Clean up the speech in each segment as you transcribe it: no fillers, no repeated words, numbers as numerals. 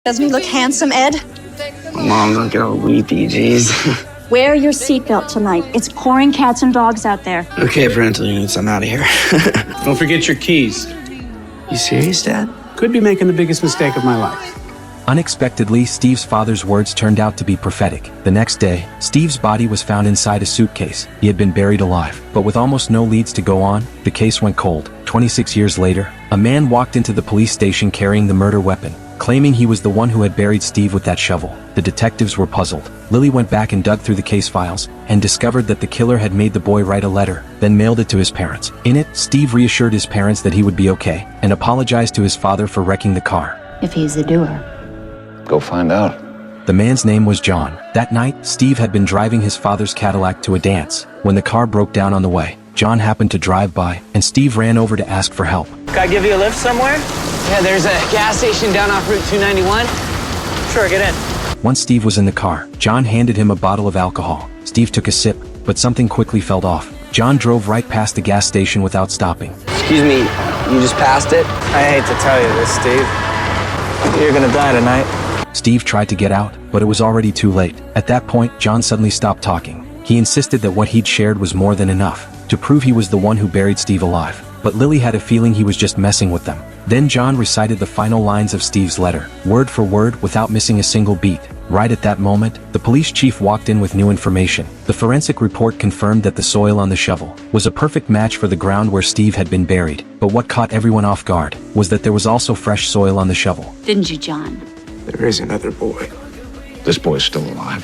Doesn't he look handsome, Ed? Mom, don't get all weepy, jeez. Wear your seatbelt tonight. It's pouring cats and dogs out there. Okay, parental units, I'm out of here. Don't forget your keys. You serious, Dad? Could be making the biggest mistake of my life. Unexpectedly, Steve's father's words turned out to be prophetic. The next day, Steve's body was found inside a suitcase. He had been buried alive, but with almost no leads to go on, the case went cold. 26 years later, a man walked into the police station carrying the murder weapon, claiming he was the one who had buried Steve with that shovel. The detectives were puzzled. Lily went back and dug through the case files and discovered that the killer had made the boy write a letter, then mailed it to his parents. In it, Steve reassured his parents that he would be okay and apologized to his father for wrecking the car. If he's the doer. Go find out. The man's name was John. That night, Steve had been driving his father's Cadillac to a dance. When the car broke down on the way, John happened to drive by, and Steve ran over to ask for help. Can I give you a lift somewhere? Yeah, there's a gas station down off Route 291. Sure, get in. Once Steve was in the car, John handed him a bottle of alcohol. Steve took a sip, but something quickly fell off. John drove right past the gas station without stopping. Excuse me, you just passed it? I hate to tell you this, Steve. You're gonna die tonight. Steve tried to get out, but it was already too late. At that point, John suddenly stopped talking. He insisted that what he'd shared was more than enough to prove he was the one who buried Steve alive. But Lily had a feeling he was just messing with them. Then John recited the final lines of Steve's letter, word for word without missing a single beat. Right at that moment, the police chief walked in with new information. The forensic report confirmed that the soil on the shovel was a perfect match for the ground where Steve had been buried. But what caught everyone off guard was that there was also fresh soil on the shovel. Didn't you, John? There is another boy. This boy's still alive.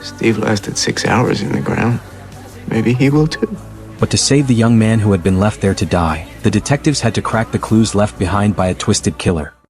Steve lasted 6 hours in the ground. Maybe he will too. But to save the young man who had been left there to die, the detectives had to crack the clues left behind by a twisted killer.